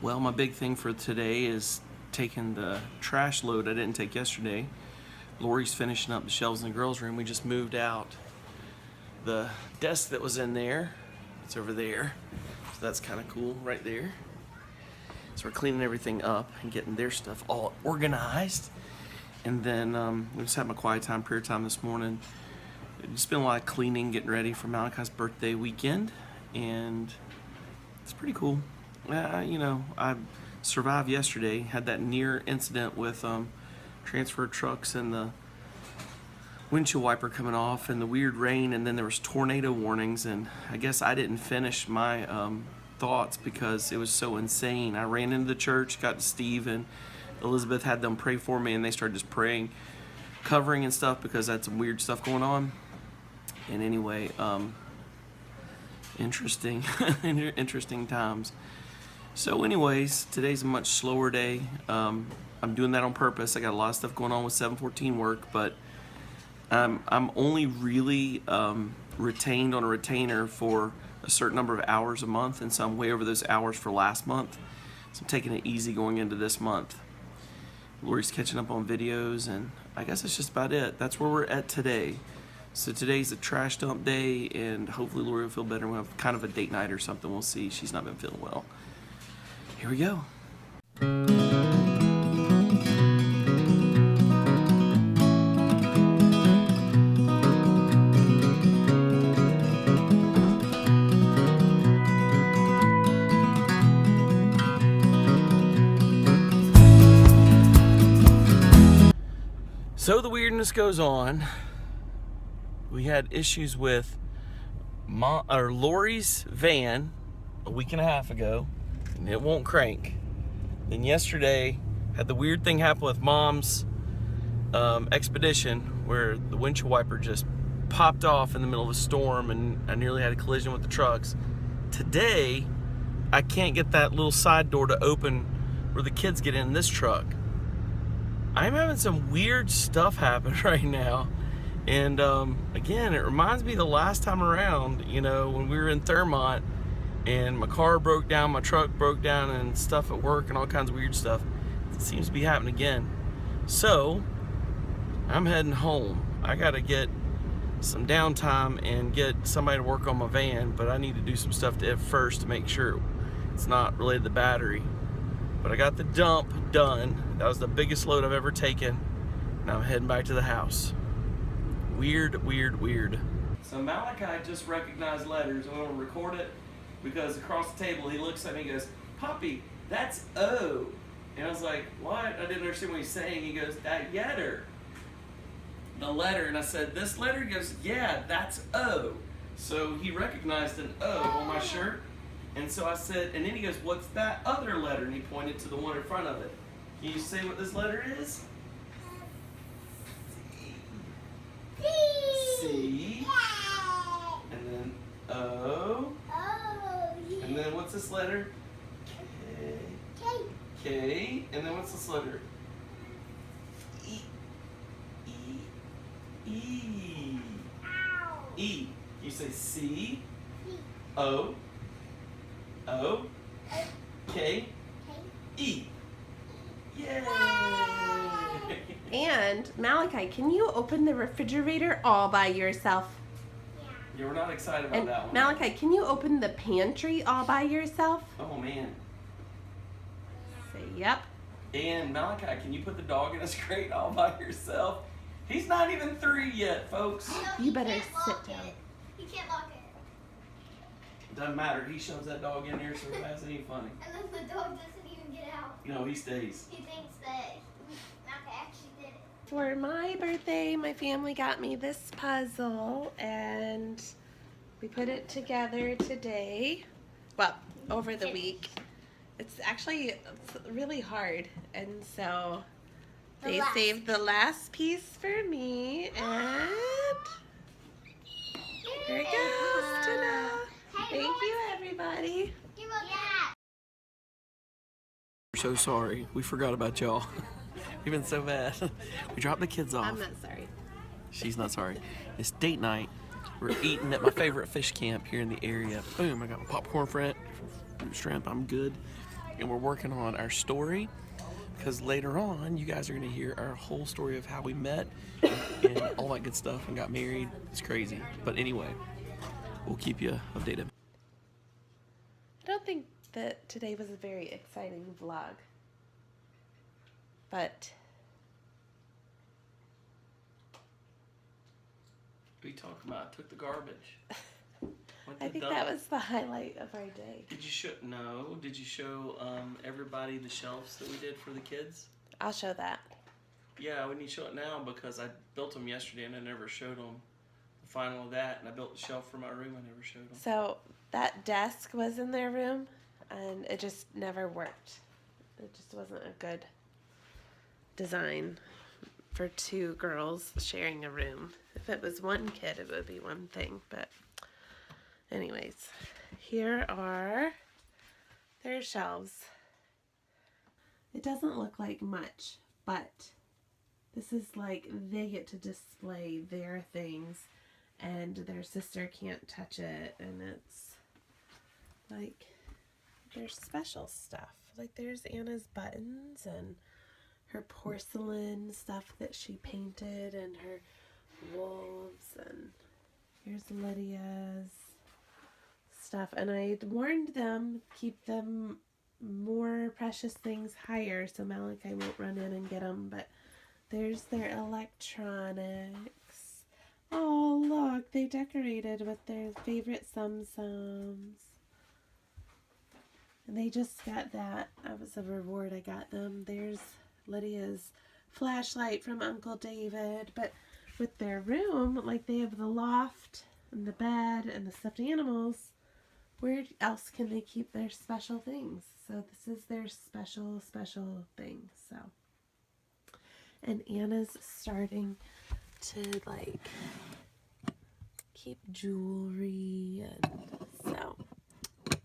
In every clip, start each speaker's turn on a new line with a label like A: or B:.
A: Well, my big thing for today is taking the trash load I didn't take yesterday. Lori's finishing up the shelves in the girls' room. We just moved out the desk that was in there. It's over there. So that's kind of cool right there. So we're cleaning everything up and getting their stuff all organized. And then we just had my quiet time, prayer time this morning. It's been a lot of cleaning, getting ready for Malachi's birthday weekend. And it's pretty cool. You know, I survived yesterday, had that near incident with transfer trucks and the windshield wiper coming off and the weird rain, and then there was tornado warnings, and I guess I didn't finish my thoughts because it was so insane. I ran into the church, got to Steve and Elizabeth, had them pray for me, and they started just praying, covering and stuff because I had some weird stuff going on. And anyway, interesting times. So anyways, today's a much slower day. I'm doing that on purpose. I got a lot of stuff going on with 714 work, but I'm only really retained on a retainer for a certain number of hours a month, and so I'm way over those hours for last month. So I'm taking it easy going into this month. Lori's catching up on videos, and I guess that's just about it. That's where we're at today. So today's a trash dump day, and hopefully Lori will feel better. We'll have kind of a date night or something. We'll see. She's not been feeling well. Here we go. So the weirdness goes on. We had issues with Lori's van a week and a half ago, and it won't crank. Then yesterday, had the weird thing happen with Mom's expedition, where the windshield wiper just popped off in the middle of a storm, and I nearly had a collision with the trucks. Today, I can't get that little side door to open where the kids get in this truck. I'm having some weird stuff happen right now. And again, it reminds me the last time around, you know, when we were in Thurmont and my car broke down, my truck broke down, and stuff at work and all kinds of weird stuff. It seems to be happening again. So I'm heading home. I gotta get some downtime and get somebody to work on my van, but I need to do some stuff to it first to make sure it's not related to the battery. But I got the dump done. That was the biggest load I've ever taken. Now I'm heading back to the house. Weird, weird, weird. So Malachi just recognized letters. I'm gonna record it because across the table he looks at me and goes, "Poppy, that's O." And I was like, "What?" I didn't understand what he's saying. He goes, "That yetter." The letter, and I said, "This letter?" He goes, "Yeah, that's O." So he recognized an O on my shirt. And so I said, and then he goes, "What's that other letter?" And he pointed to the one in front of it. Can you say what this letter is? C. And then O. And then what's this letter? K. K. And then what's this letter? E. E. E. E. You say C. O. O. K. E. Yay!
B: And Malachi, can you open the refrigerator all by yourself?
A: Yeah, we're not excited about that one.
B: Malachi, can you open the pantry all by yourself?
A: Oh man.
B: Say yep.
A: And Malachi, can you put the dog in his crate all by yourself? He's not even 3 yet, folks.
B: No, you better sit down.
C: He can't lock it.
A: Doesn't matter. He shoves that dog in there so fast it ain't funny.
C: And then the dog doesn't even get out.
A: No, he stays.
C: He thinks that Malcolm actually did it.
B: For my birthday, my family got me this puzzle, and we put it together today. Well, over the week. It's really hard, and so they saved the last piece for me, and here it goes. Ta-da! Thank you, everybody.
A: We're so sorry. We forgot about y'all. We've been so bad. We dropped the kids off.
B: I'm not sorry.
A: She's not sorry. It's date night. We're eating at my favorite fish camp here in the area. Boom, I got my popcorn shrimp. I'm good. and we're working on our story, because later on you guys are going to hear our whole story of how we met and all that good stuff and got married. It's crazy. But anyway, we'll keep you updated.
B: I don't think that today was a very exciting vlog, but
A: What are you talking about? I took the garbage.
B: I think that was the highlight of our day.
A: Did you show? No. Did you show everybody the shelves that we did for the kids?
B: I'll show that.
A: Yeah, we need to show it now because I built them yesterday and I never showed them the final of that. And I built the shelf for my room. I never showed them.
B: So that desk was in their room, and it just never worked. It just wasn't a good design for two girls sharing a room. If it was one kid, it would be one thing, but anyways, here are their shelves. It doesn't look like much, but this is like they get to display their things and their sister can't touch it, and it's like their special stuff. Like there's Anna's buttons and her porcelain stuff that she painted and her wolves, and here's Lydia's stuff. And I warned them, keep them more precious things higher so Malachi won't run in and get them. But there's their electronics. Oh, look, they decorated with their favorite Tsum-Tsums. And they just got that. That was a reward I got them. There's Lydia's flashlight from Uncle David. But with their room, like they have the loft and the bed and the stuffed animals, where else can they keep their special things? So this is their special thing. So, and Anna's starting to like keep jewelry, and so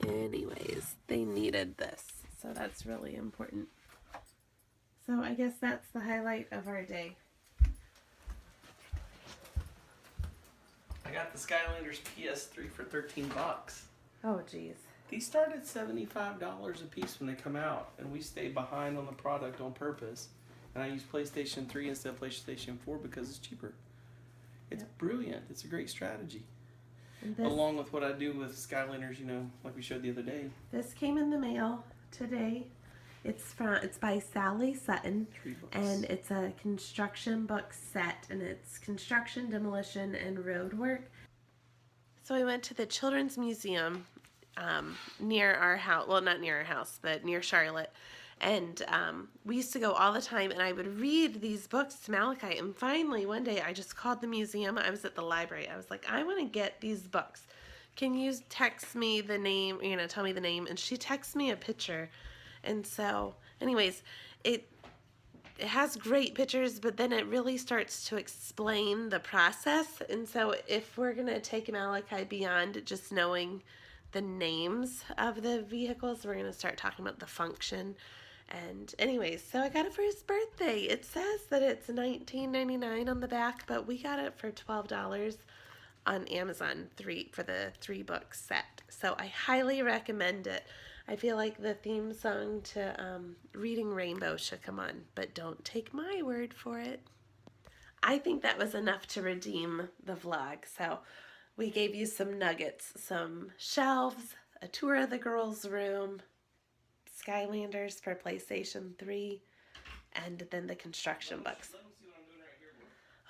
B: anyways, they needed this, so that's really important. So I guess that's the highlight of our day.
A: I got the Skylanders PS3 for $13.
B: Oh geez.
A: These start at $75 a piece when they come out, and we stay behind on the product on purpose. And I use PlayStation 3 instead of PlayStation 4 because it's cheaper. It's brilliant. It's a great strategy. Along with what I do with Skylanders, you know, like we showed the other day.
B: This came in the mail today. It's by Sally Sutton, and it's a construction book set, and it's construction, demolition, and road work. So we went to the Children's Museum near our house. Well, not near our house, but near Charlotte. And we used to go all the time, and I would read these books to Malachi. And finally, one day, I just called the museum. I was at the library. I was like, I want to get these books. Can you text me the name, you know, tell me the name? And she texted me a picture. And so, anyways, it has great pictures, but then it really starts to explain the process. And so if we're going to take Malachi beyond just knowing the names of the vehicles, we're going to start talking about the function. And anyways, so I got it for his birthday. It says that it's $19.99 on the back, but we got it for $12 on Amazon for the 3-book set. So I highly recommend it. I feel like the theme song to Reading Rainbow should come on, but don't take my word for it. I think that was enough to redeem the vlog. So we gave you some nuggets, some shelves, a tour of the girls' room, Skylanders for PlayStation 3, and then the construction books.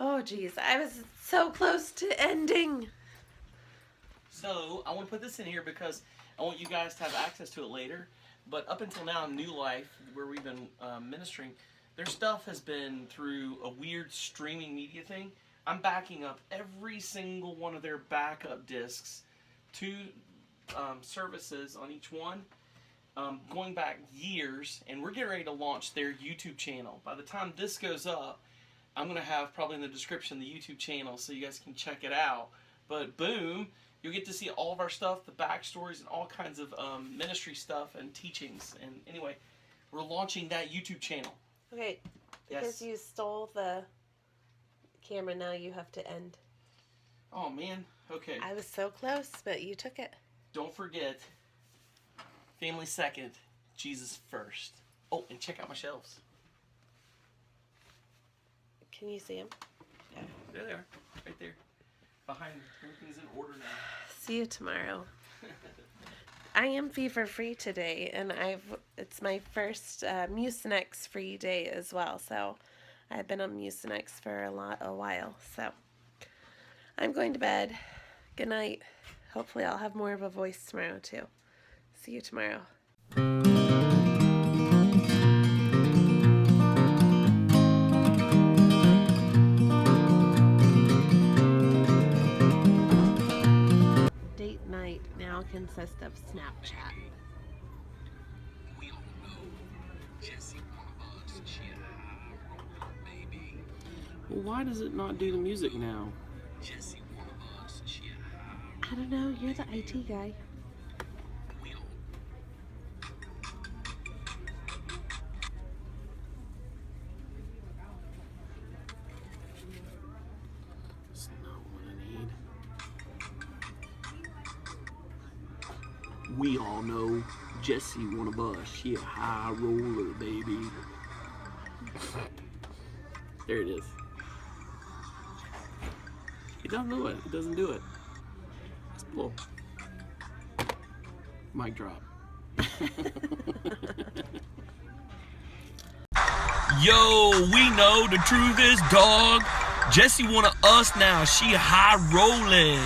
B: Oh geez, I was so close to ending.
A: So I want to put this in here because I want you guys to have access to it later. But up until now in New Life, where we've been ministering, their stuff has been through a weird streaming media thing. I'm backing up every single one of their backup discs to services on each one, going back years, and we're getting ready to launch their YouTube channel. By the time this goes up, I'm going to have probably in the description the YouTube channel so you guys can check it out. But boom, you'll get to see all of our stuff, the backstories, and all kinds of ministry stuff and teachings. And anyway, we're launching that YouTube channel.
B: Okay, because you stole the camera, now you have to end.
A: Oh man, okay.
B: I was so close, but you took it.
A: Don't forget, family second. Jesus first. Oh, and check out my shelves.
B: Can you see them? Yeah.
A: There they are, right there. Behind, everything's in order now.
B: See you tomorrow. I am fever free today, and it's my first Mucinex free day as well. So I've been on Mucinex for a while. So I'm going to bed. Good night. Hopefully I'll have more of a voice tomorrow too. See you tomorrow. Date night now consists of Snapchat.
A: Well, why does it not do the music now?
B: I don't know, you're the IT guy.
A: That's not what I need. We all know Jesse wanna bust. She a high roller, baby. There it is. It doesn't do it. It doesn't do it. It's cool. Mic drop. Yo, we know the truth is, dog. Jessie one of us now. She high rolling.